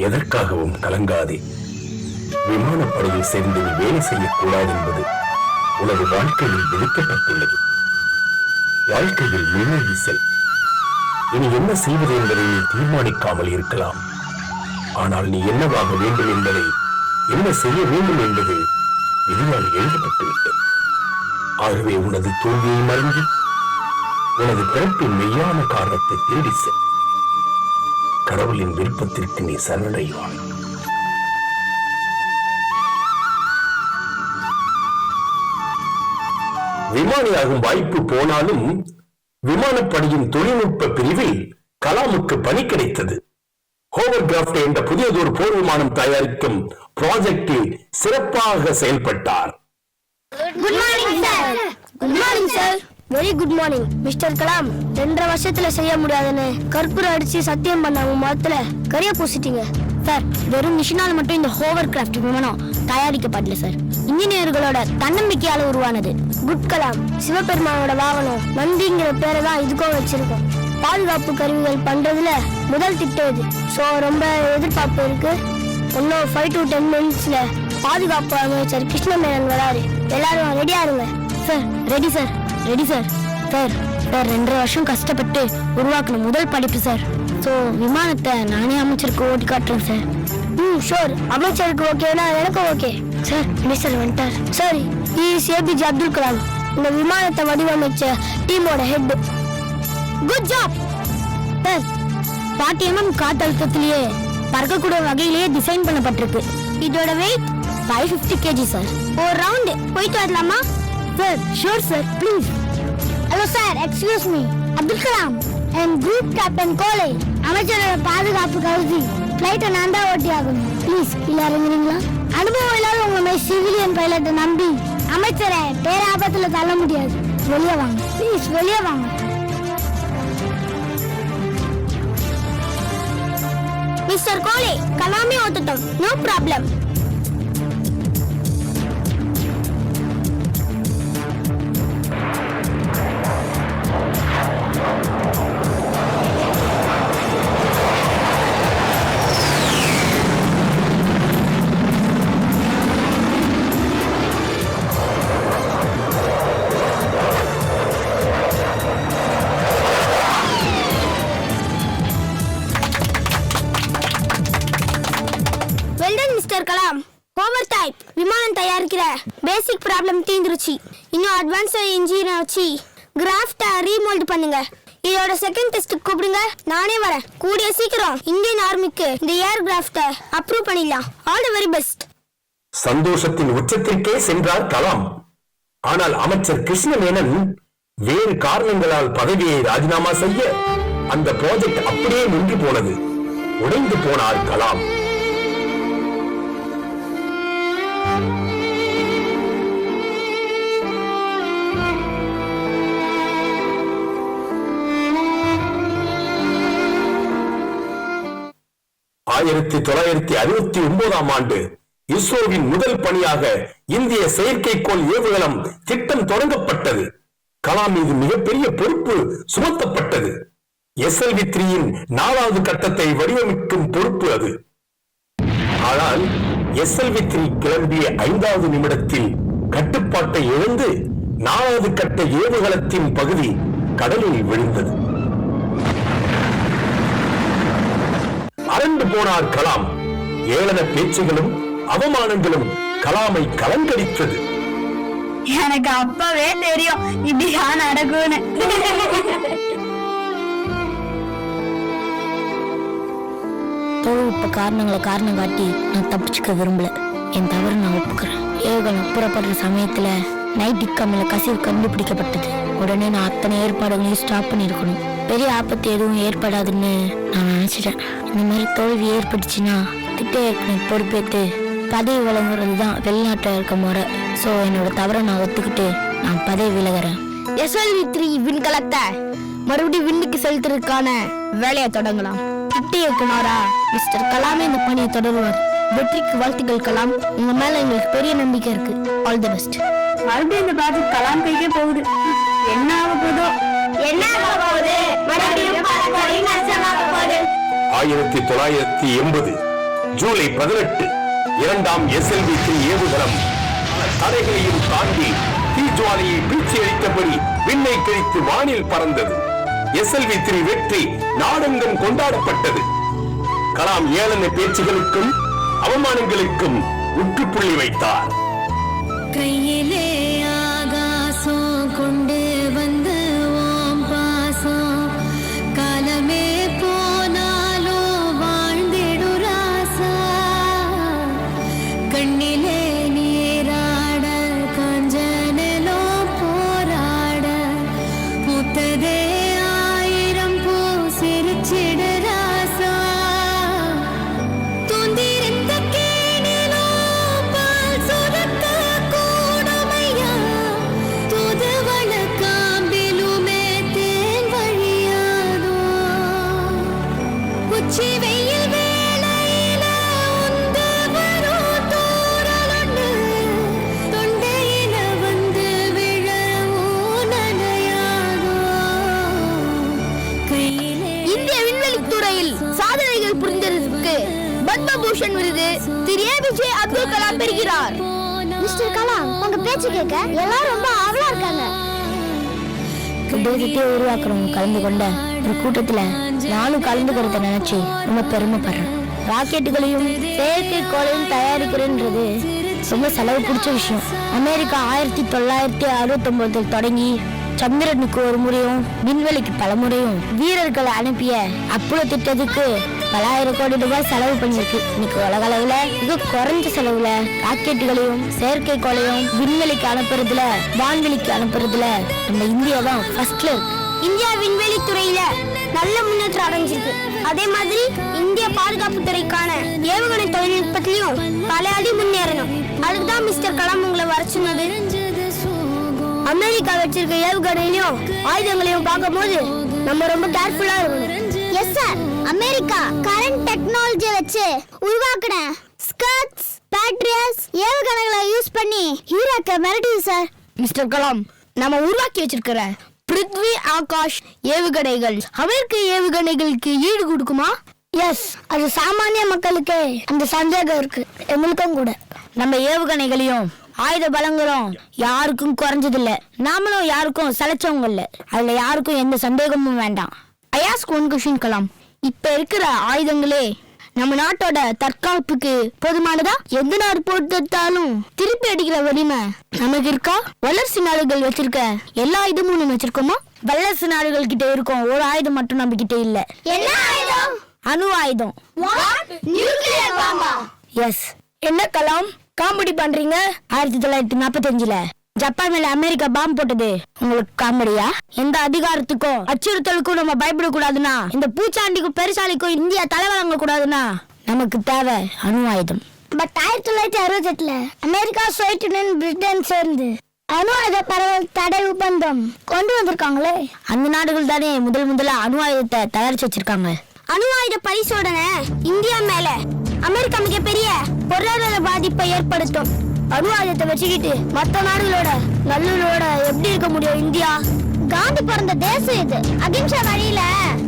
D: எதற்காகவும் கலங்காதே. விமானப்படையில் சேர்ந்து நீ வேலை செய்யக்கூடாது என்பது உனது வாழ்க்கையில் விதிக்கப்பட்டுள்ளது. வாழ்க்கையில் மின்னல் செல். இனி என்ன செய்வது என்பதை நீ தீர்மானிக்காமல் இருக்கலாம். ஆனால் நீ என்னவாக வேண்டும் என்பதை, என்ன செய்ய வேண்டும் என்பது விதியால் எழுதப்பட்டுவிட்டது. ஆகவே உனது தோல்வியை மறந்து உனது பிறப்பின் மெய்யான காரணத்தை தேடி செல். கடவுளின் விருப்பத்திற்கு நீ சரணடைவாய். விமானியாகும் வாய்ப்பு போனாலும் விமானப்படையின் தொழில்நுட்ப பிரிவில் கலாமுக்கு பணி கிடைத்தது. ஹோவர்கிராஃப்ட் என்ற புதியதொரு போர் விமானம் தயாரிக்கும் ப்ராஜெக்டில் சிறப்பாக செயல்பட்டார்.
B: Good morning sir. Good morning sir. Very good morning mister Kalam. 2.5 வருஷத்துல செய்ய முடியாதுன்னு கற்பூரம் அடிச்சு சத்தியம் பண்ண உங்க முகத்துல கரிய பூசிட்டீங்க சார். வெறும் மிஷினால் மட்டும் இந்த ஹோவர்கிராஃப்ட் விமானம் தயாரிக்கப்படல சார். இன்ஜினியர்களோட தன்னம்பிக்கையால உருவானது. குட் கலாம். சிவபெருமானோட வாகனம் நந்திங்கிற பேரை தான் இதுக்கும் வச்சிருக்கோம். பாதுகாப்பு கருவிகள் பண்றதுல முதல் திட்டம் இது. சோ ரொம்ப எதிர்பார்ப்பு இருக்கு. இன்னும் 5 to 10 மினிட்ஸ்ல பாதுகாப்பு அமைச்சர் கிருஷ்ணமேனன் வராரு. எல்லாரும் ரெடியா இருங்க sir. Ready sir. Ready sir. Sir 2.5 வருஷம் கஷ்டப்பட்டு உருவாக்குன முதல் படிப்பு சார். ஸோ விமானத்தை நானே அமைச்சருக்கு ஓட்டி காட்டுறேன் சார். ஷோர். அமைச்சருக்கு ஓகேனா எனக்கும் ஓகே சார். மினிஸ்டர் வந்துட்டார் சார். APJ அப்துல் கலாம் இந்த விமானத்தை வடிவமைச்ச டீமோட head. Good job sir. 40 mm காத்தழுத்தத்திலேயே பறக்கக்கூடிய வகையிலேயே டிசைன் பண்ணப்பட்டிருக்கு. இதோட வெயிட் 550 kg சார். ஒரு ரவுண்ட் போயிட்டு வரலாமா sir? Sure sir, please. Hello sir, excuse me. Abdul Kalam and group captain கோலை அமைச்சரோட பாதுகாப்பு கருதி ஃபிளைட்டை நான் தான் ஓட்டி ஆகணும். ப்ளீஸ் கீழே இறங்குறீங்களா? அனுபவம் இல்லாத உங்க மாதிரி சிவிலியன் பைலட்டை நம்பி அமைச்சரை பேராபத்துல தள்ள முடியாது. வெளியே வாங்க ப்ளீஸ், வெளியே வாங்க. மிஸ்டர் கோலே, கலாமே ஒத்துட்டோம். No problem. Mister Kalam, over type விமானம் தயாரிக்கிற பேசிக் ப்ராப்ளம் தீந்துருச்சு. இன்னும் அட்வான்ஸ் இன்ஜினை வச்சு கிராஃப்டை ரீமோல்ட் பண்ணுங்க. இதோட செகண்ட் டெஸ்ட் கூப்பிடுங்க, நானே வரேன். கூடிய சீக்கிரம் இந்தியன் ஆர்மிக்கு இந்த ஏர் கிராஃப்டை அப்ரூவ் பண்ணிடலாம். All the very best.
D: சந்தோஷத்தின் உச்சத்திற்கே சென்றார் கலாம். ஆனால் அமைச்சர் கிருஷ்ணமேனன் வேறு காரணங்களால் பதவியை ராஜினாமா செய்ய அந்த ப்ராஜெக்ட் அப்படியே நின்று போனது. உடைந்து போனார் கலாம். ஆயிரத்தி 1969 ஆண்டு இஸ்ரோவின் முதல் பணியாக இந்திய செயற்கைக்கோள் ஏவுகலம் திட்டம் தொடங்கப்பட்டது. கலாம் மீது மிகப்பெரிய பொறுப்பு சுமத்தப்பட்டது. SLV-3 4வது கட்டத்தை வடிவமைக்கும் பொறுப்பு அது. ஆனால் SLV-3 கிளம்பிய 5வது நிமிடத்தில் கட்டுப்பாட்டை இழந்து 4வது கட்ட ஏவுகலத்தின் பகுதி கடலில் விழுந்தது. அரண்டு போனார் கலாம். ஏளன பேச்சுகளும் அவமானங்களும் கலாமை கலங்கடித்தது.
G: எனக்கு அப்பவே தெரியும் இப்படிதான் நடக்கும்னு.
B: தொழில்நுட்ப காரணங்களை காரணம் காட்டி நான் தப்பிச்சுக்க விரும்பல. என் தவறு நான் ஒப்புக்கிறேன். ஏவுகணம் புறப்படுற சமயத்துல நைட்டிக் கம்மில கசிவு கண்டுபிடிக்கப்பட்டது. உடனே நான் அத்தனை ஏற்பாடுகளையும் ஸ்டாப் பண்ணிருக்கணும். பெரிய ஆபத்து எதுவும் ஏற்படாதுன்னு நான் நினைச்சிட்டேன். இந்த மாதிரி தோல்வி ஏற்பட்டுச்சுன்னா திட்ட இயக்குனர் பொறுப்பேற்று பதவி விலகுறது தான் வெளிநாட்டில் இருக்க முறை. ஸோ என்னோட தவறை நான் ஒத்துக்கிட்டு நான் பதவி விலகிறேன். SLV-3 விண்கலத்தை மறுபடியும் விண்ணுக்கு செலுத்துறதுக்கான வேலையை தொடங்கலாம். திட்ட இயக்குனரா மிஸ்டர் கலாமே இந்த பணியை தொடருவார். வெற்றிக்கு வாழ்த்துக்கள் கலாம். உங்க மேல எங்களுக்கு பெரிய நம்பிக்கை இருக்கு. All the best.
G: மறுபடியும் இந்த ப்ராஜெக்ட் கலாம் கைக்கே போகுது. என்ன ஆக போதோ? என்ன ஆக போகுது? மறுபடியும்
D: 1980 ஜூலை 18 இரண்டாம் SLV-3 ஏவுகலம் தடைகளையும் தாண்டி தீஜுவாலையை பீச்சி அளித்தபடி விண்ணை கிழித்து வானில் பறந்தது. SLV-3 வெற்றி நாடெங்கும் கொண்டாடப்பட்டது. கலாம் ஏளன பேச்சுகளுக்கும் அவமானங்களுக்கும் முற்றுப்புள்ளி வைத்தார்.
F: கையிலே ஆகாசம் கொண்டு வந்து ஓம் பாசம் காலமே போனாலும் வாழ்ந்திடு ராசா கண்ணிலே நீராட கஞ்சனலோ போராட பூத்ததே 1000 பூ சிரிச்சிடு ராசா தூந்திருந்த கேணிலோ பால் சுரக்க கூடுமையா தூதுவள காம்பிலுமே தேன் வழியாதோ உச்சி வெயில் வேளையில உந்து வரும் தூறலொண்டு தொண்டையில வந்து விழவும் நனையாதோ கையிலே
B: இந்திய விண்வெளித்துறையில் சாதனைகள் புரிந்ததற்கு பத்மபூஷன் விருது திரு APJ அப்துல் கலாம் பெறுகிறார். மிஸ்டர் கலாம், உங்க பேச்சு கேட்க எல்லாரும் ரொம்ப ஆவலா இருக்காங்க. தேசத்தை உருவாக்குறவங்க கலந்து கொண்ட ஒரு கூட்டத்துல நானும் கலந்துக்கிறத நினைச்சு ரொம்ப பெருமைப்படுறேன். ராக்கெட்டுகளையும் செயற்கைக்கோளையும் தயாரிக்கிறேன்றது ரொம்ப செலவு பிடிச்ச விஷயம். அமெரிக்கா 1969 தொடங்கி சந்திரனுக்கு ஒரு முறையும் விண்வெளிக்கு பல முறையும் வீரர்களை அனுப்பிய அப்போலோ திட்டத்துக்கு பல ஆயிரம் கோடி ரூபாய் செலவு பண்ணிருக்கு. இன்னைக்கு உலக அளவுல மிக குறைஞ்ச செலவுல ராக்கெட்டுகளையும் செயற்கைக்கோளையும் விண்வெளிக்கு அனுப்புறதுல வான்வெளிக்கு அனுப்புறதுல நம்ம இந்தியா தான் ஃபர்ஸ்ட்ல இருக்கு. இந்தியா விண்வெளி துறையில நல்ல முன்னேற்றம் அடைஞ்சிருக்கு. அதே மாதிரி இந்திய பாதுகாப்பு துறைக்கான ஏவுகணை தொழில்நுட்பத்திலையும் பல அடி முன்னேறணும். அதுக்குதான் மிஸ்டர் கலாம் உங்களை வர சொன்னது. அமெரிக்கா வச்சிருக்க ஏவுகணையிலையும் ஆயுதங்களையும் பார்க்கும் போது நம்ம ரொம்ப கேர்ஃபுல்லா இருக்கணும். Yes sir. அமெரிக்கா கரண்ட் டெக்னாலஜியை வச்சு உருவாக்குன ஸ்கர்ட்ஸ் பேட்ரியஸ் ஏவுகணைகளை யூஸ் பண்ணி ஈராக்க மிரட்டுது சார்.
G: மிஸ்டர் கலாம், நம்ம உருவாக்கி வச்சிருக்கிற பிருத்வி ஆகாஷ் ஏவுகணைகள் அமெரிக்க ஏவுகணைகளுக்கு ஈடு கொடுக்குமா?
B: எஸ், அது சாமானிய மக்களுக்கு அந்த சந்தேகம் இருக்கு, எங்களுக்கும் கூட.
G: நம்ம ஏவுகணைகளையும் ஆயுத பலங்களும் யாருக்கும் குறைஞ்சதில்ல, நாமளும் யாருக்கும் சளைச்சவங்க இல்ல. அதுல யாருக்கும் எந்த சந்தேகமும் வேண்டாம். I ask one question Kalam, இப்ப இருக்கிற ஆயுதங்களே நம்ம நாட்டோட தற்காப்புக்கு போதுமானதா? எந்த நாடு போட்டாலும் திருப்பி அடிக்கிற வலிமை நமக்கு இருக்கா? வல்லரசு நாடுகள் வச்சிருக்க எல்லா ஆயுதமும் நம்ம வச்சிருக்கோமா? வல்லரசு நாடுகள் கிட்ட இருக்கும் ஒரு ஆயுதம் மட்டும் நம்ம கிட்ட இல்ல.
B: என்ன ஆயுதம்?
G: அணு ஆயுதம்.
B: நியூக்ளியர் பாம்பா?
G: எஸ். என்ன கலாம் காமெடி பண்றீங்க? 1945ல ஜப்பான் மேல அமெரிக்கா பாம்பு போட்டது உங்களுக்கு காமெடியா? எந்த அதிகாரத்துக்கும் அச்சுறுத்தலுக்கும் நம்ம பயப்படக்கூடாதுன்னா, இந்த பூச்சாண்டிக்கும் பெருசாலிக்கும் இந்தியா தலைவலங்க கூடாதுன்னா நமக்கு தேவை அணு ஆயுதம்.
B: பட் 1968ல அமெரிக்கா, சோவியத் பிரிட்டன் சேர்ந்து அணு ஆயுத பரவல் தடை ஒப்பந்தம் கொண்டு வந்திருக்காங்களே.
G: அந்த நாடுகள் தானே முதல்ல அணு ஆயுதத்தை தயாரிச்சு வச்சிருக்காங்க.
B: அணு ஆயுத பரிசோதனை இந்தியா மேல அமெரிக்கா மிகப்பெரிய பொருளாதார பாதிப்பை ஏற்படுத்தும். அணு ஆயுதத்தை வச்சுக்கிட்டு மற்ற நாடுகளோட நல்லுறவோட எப்படி இருக்க முடியும் இந்தியா? காந்தி பிறந்த தேசம் இது. அகிம்சா வழியில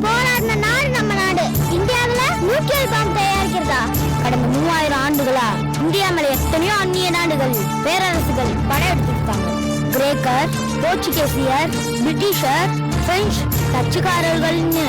B: போராடின நாடு நம்ம நாடு. இந்தியாவுல நியூக்ளியர் பாம்பு தயாரிக்கிறதா?
G: கடந்த 3000 ஆண்டுகளா இந்தியா மேல எத்தனையோ அந்நிய நாடுகள் பேரரசுகள் படையெடுத்திருக்காங்க. கிரேக்கர், போர்ச்சுகேசியர், பிரிட்டிஷர், பிரெஞ்சு, டச்சுக்காரர்கள்னு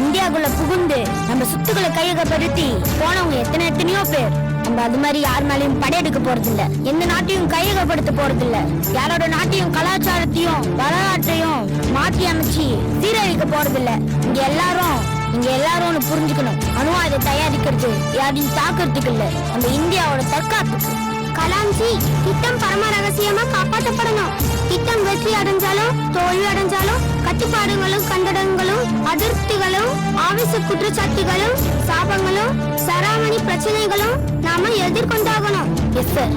G: இந்தியாவுக்குள்ள புகுந்து நம்ம சொத்துக்களை கையகப்படுத்தி போனவங்க எத்தனையோ பேர். நம்ம அது மாதிரி யார் மேலையும் படையெடுக்க போறது இல்ல, எந்த நாட்டையும் கையகப்படுத்த போறது இல்ல, யாரோட நாட்டையும் கலாச்சாரத்தையும் வரலாற்றையும் மாற்றி அமைச்சு சீரழிக்க போறது இல்ல. இங்க எல்லாரும் புரிஞ்சுக்கணும், அணு ஆயுத தயாரிக்கிறது யாரையும் தாக்குறதுக்கு இல்ல, நம்ம இந்தியாவோட தற்காப்புக்கு.
B: கலாம்ஜி, திட்டம் பரம ரகசியமா காப்பாற்றப்படணும். திட்டம் வெற்றி அடைஞ்சாலும் தோல்வி அடைஞ்சாலும் கட்டுப்பாடுகளும் கண்டடங்களும் அதிருப்திகளும் ஆவேச குற்றச்சாட்டுகளும் சாபங்களும் சராமணி பிரச்சனைகளும் நாம எதிர்கொண்டாகணும்.
G: Yes sir.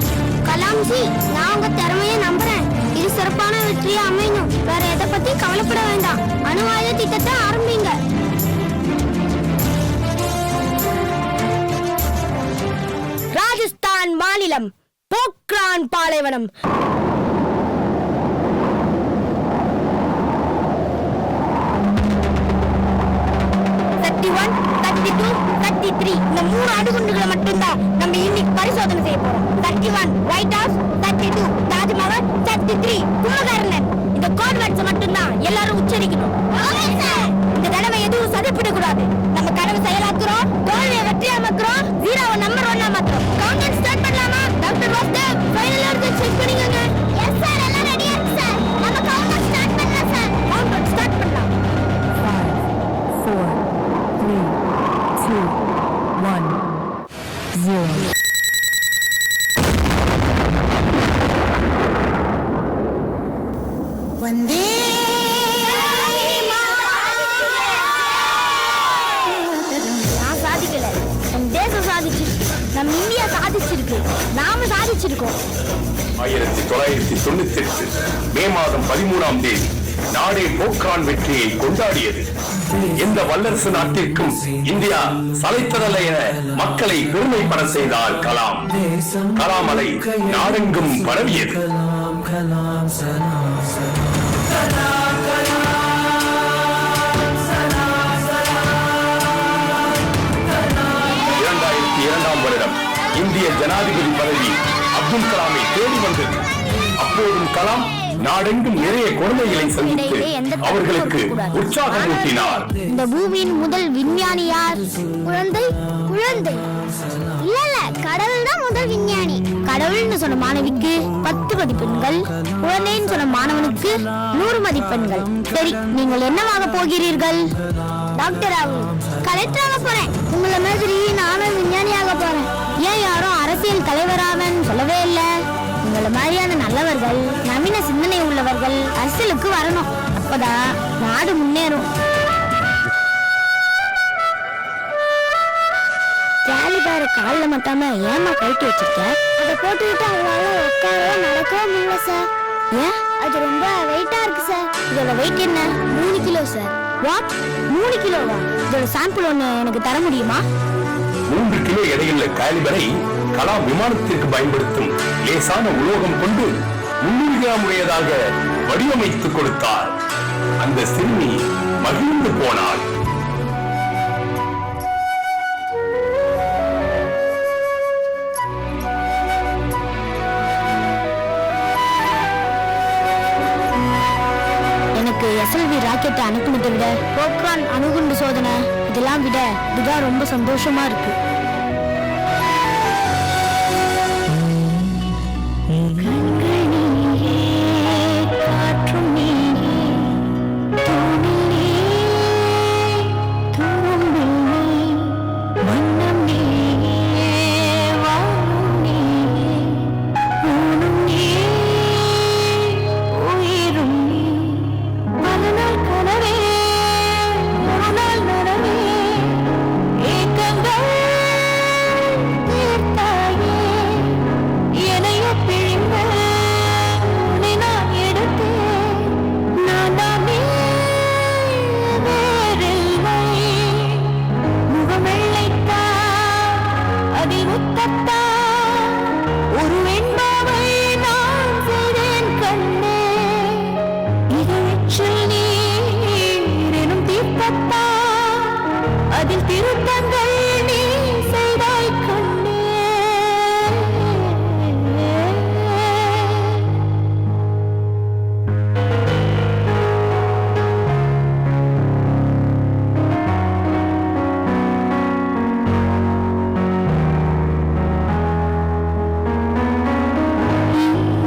B: கலாம்ஜி, நான் உங்க திறமையை நம்புறேன். இது சிறப்பான வெற்றியா அமையணும். வேற எதை பத்தி கவலைப்பட வேண்டாம். அணு ஆயுத திட்டத்தை ஆரம்பிங்க.
G: ராஜஸ்தான் மாநிலம் போக்ரான் பாலைவனம். இந்த 3 அணுகுண்டுகளை மட்டும்தான் நம்ம இன்னைக்கு பரிசோதனை செய்ய போறோம். 31 ஒயிட் ஹவுஸ், 32 தாஜ்மஹால், 33 கும்பகர்ணன். இந்த கோட் வேர்ட்ஸ் மட்டும்தான் எல்லாரும் உச்சரிக்கணும். இந்த தடவை எதுவும் சதிப்பிடக்கூடாது. நம்ம கனவு செயலாக்குறோம், தோல்வியை வெற்றியாக்குறோம், 0 நம்பர் 1 மாத்துறோம். கவுண்டர் ஸ்டார்ட் பண்ணலாமா? டாக்டர் வாஸ்தவ் ஃபைனல் ஆர்டர் செக் பண்ணிக்கங்க.
B: எஸ் சார், எல்லாம் ரெடியா இருக்கு சார். நம்ம கவுண்டர் ஸ்டார்ட் பண்ணலாம் சார்.
G: கவுண்டர் ஸ்டார்ட் பண்ணலாம்.
C: 5, 4, 3, 2, 1, 0.
B: வந்தே
G: நான் சாதிக்கல, நம் தேசம் சாதிச்சு, நம் இந்தியா சாதிச்சிருக்கு, நாம சாதிச்சிருக்கோம்.
D: 1998 மே மாதம் 13ஆம் தேதி நாடே போக்ரான் வெற்றியை கொண்டாடியது. எந்த வல்லரசு நாட்டிற்கும் இந்தியா சளைத்ததல்ல என மக்களை பெருமைப்பட செய்தார் கலாம். கலாம் அலை நாடெங்கும் பரவியது. 2002ஆம் வருடம் இந்திய ஜனாதிபதி பதவி அப்துல் கலாமை தேடி வந்தது. அப்போதும் கலாம் நாடெங்கும் நிறைய குழந்தைகளை சந்தித்து அவர்களுக்கு உற்சாகம் ஊட்டினார்.
B: இந்த பூமியின் முதல் விஞ்ஞானி யார்? குழந்தை குழந்தை இல்ல, கடவுள் தான் முதல் விஞ்ஞானி.
G: கடவுள்னு சொன்ன மாணவிக்கு 10 மதிப்பெண்கள், குழந்தைன்னு சொன்ன மாணவனுக்கு 100 மதிப்பெண்கள். சரி, நீங்கள் என்னவாக போகிறீர்கள்?
B: டாக்டர் ஆகும். கலெக்டர் ஆக போறேன். உங்களை மாதிரி நானும் விஞ்ஞானியாக போறேன்.
G: ஏன் யாரும் அரசியல் தலைவராவன்னு சொல்லவே இல்லை? உங்களை மாதிரியான நல்லவர்கள், நவீன சிந்தனை உள்ளவர்கள் அரசியலுக்கு வரணும். அப்பதான் நாடு முன்னேறும். ஜாலிபார காலில் மட்டாம ஏமா கழட்டி வச்சிருக்க?
B: அதை போட்டுக்கிட்டு அவங்களால உட்காரவோ நடக்கவோ முடியல சார்.
G: ஏன்?
B: அது ரொம்ப வெயிட்டா இருக்கு சார்.
G: இதோட வெயிட் என்ன?
B: 3 கிலோ சார். வாட் 3 கிலோவா? இதோட சாம்பிள் ஒன்று எனக்கு தர முடியுமா?
D: 3 கிலோ எடையுள்ள காலிபரை கலாம் விமானத்திற்கு பயன்படுத்தும் லேசான உலோகம் கொண்டு 300 கிராம் உடையதாக வடிவமைத்துக் கொடுத்தார். அந்த சிறுமி மகிழ்ந்து போனாள்.
B: எனக்கு SLV ராக்கெட்டை அனுப்புனதை விட போக்ரான் அணுகுண்டு சோதனை இதெல்லாம் விட இதுதான் ரொம்ப சந்தோஷமா இருக்கு.
F: அதில் திருத்தங்கள் நீ செய்தாய் கண்ணே.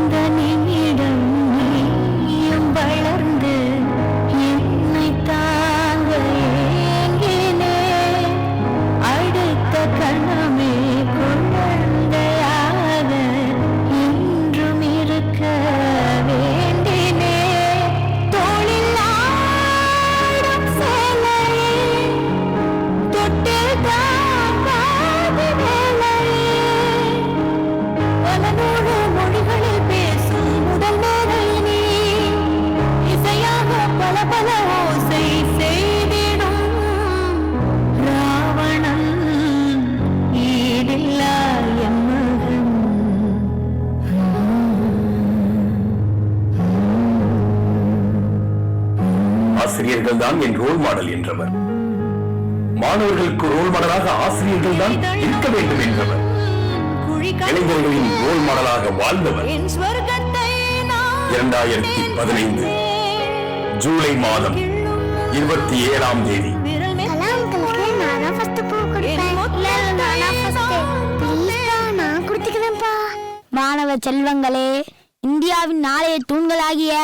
F: இந்த நிமிடம் நீயும் வளர்ந்து என்னை தாங்க ஏங்கினே. அடுத்த கணமே குழந்தையாக இன்றும் இருக்க வேண்டினே. தோளில் ஆடும் சேலையே தொட்டில் தாங்காது வேலையே. பல நூறு மொழிகளில் பேசும் முதல் நேரல் நீ. இசையாக பல பல ஓசை செய்திடும் ராவணன் ஈடில்லா என் மகன்.
D: ஆசிரியர்கள் தான் என் ரோல் மாடல் என்றவர். மாணவர்களுக்கு ரோல் மாடலாக ஆசிரியர்கள் தான் இருக்க வேண்டும் என்றவர். இளைஞர்களின் ரோல் மாடலாக வாழ்ந்தவர்.
F: என் ஸ்வர்க்கத்தை நான்
D: 2015 ஜூலை மாதம் 27ஆம் தேதி.
F: விரல் மேல்
B: கலாமுக்கு நான் தான் ஃபர்ஸ்ட் பூ கொடுப்பேன். இல்ல நான் ஃபர்ஸ்ட். ப்ளீஸ் நான் கொடுத்துக்கிறேன்ப்பா. மாணவ செல்வங்களே, இந்தியாவின் நாளைய தூண்களாகிய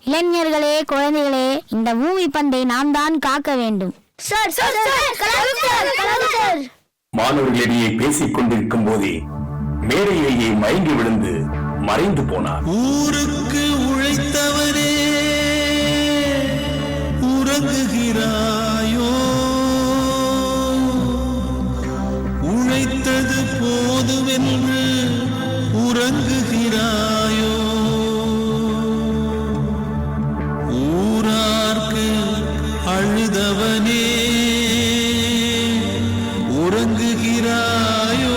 B: இளைஞர்களே, குழந்தைகளே, இந்த பூமி பந்தை நாம் தான் காக்க வேண்டும். Sir sir sir Kalam.
D: மாணவர்களிடையே பேசிக் கொண்டிருக்கும் போதே மேடையிலேயே மயங்கி விழுந்து மறைந்து போனார்.
E: ஊருக்கு உழைத்தவரே உறங்குகிறாயோ? உழைத்தது போதுமென்று உறங்குகிறாயோ? ஊரார்க்கு அழுதவனே உறங்குகிறாயோ?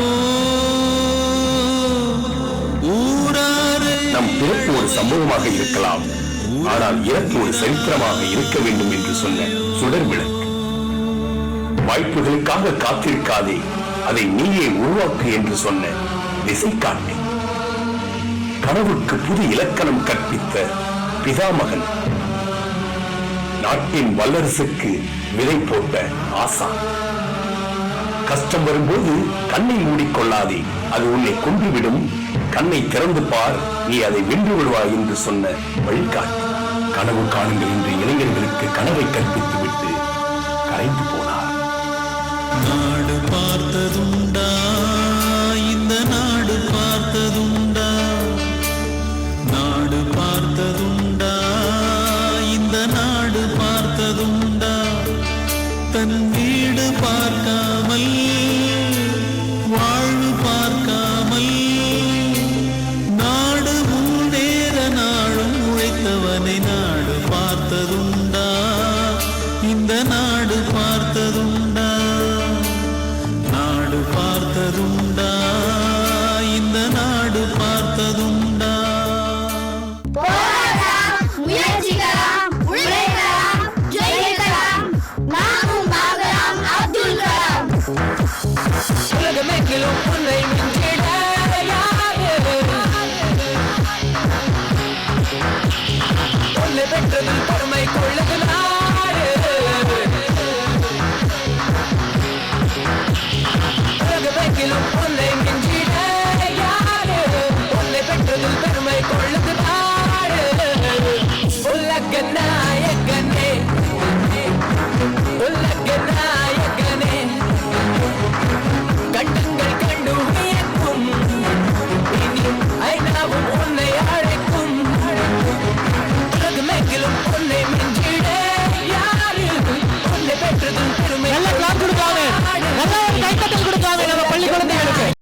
E: ஊராரே
D: நம் பிறப்பு ஒரு சம்பவமாக இருக்கலாம், ஆனால் இறப்பு ஒரு சரித்திரமாக இருக்க வேண்டும் என்று சொன்ன சுடர் விளக்கு. வாய்ப்புகளுக்காக காத்திருக்காதே, அதை நீயே உருவாக்கு என்று சொன்ன திசை காட்டி. கனவுக்கு புது இலக்கணம் கற்பித்த பிதாமகன். நாட்டின் வல்லரசுக்கு விதை போட்ட ஆசான். கஷ்டம் வரும்போது கண்ணை மூடிக்கொள்ளாதே, அது உன்னை கொன்றுவிடும். கண்ணை திறந்து பார், நீ அதை வென்று விடுவாய் என்று சொன்ன வழிகாட்டி. கனவு காணுங்கள் என்று இளைஞர்களுக்கு கனவை கற்பித்து விட்டு கரைந்து போனார்.
E: நாடு பார்த்ததுண்டா? இந்த நாடு பார்த்ததுண்டா? நாடு பார்த்ததுண்டா? இந்த நாடு பார்த்ததுண்டா? தன் வீடு பார்க்காமல், வாழ்வு பார்க்காமல், நாடு முன்னேற நாளும் உழைத்தவனை நாடு பார்த்ததுண்டா? இந்த
I: இந்த நாடு பார்த்ததுண்டா, நாடு பார்த்ததுண்டா, இந்த நாடு பார்த்ததுண்டா.
B: முயற்சிக்கலாம், உழைக்கலாம், ஜெயிக்கலாம், நாமும் ஆகலாம் அப்துல் கலாம்.
A: உலகமெங்கிலும் உன்னை மிஞ்சிட யாரு? உன்னை பெற்றதில் பெருமை கொள்ள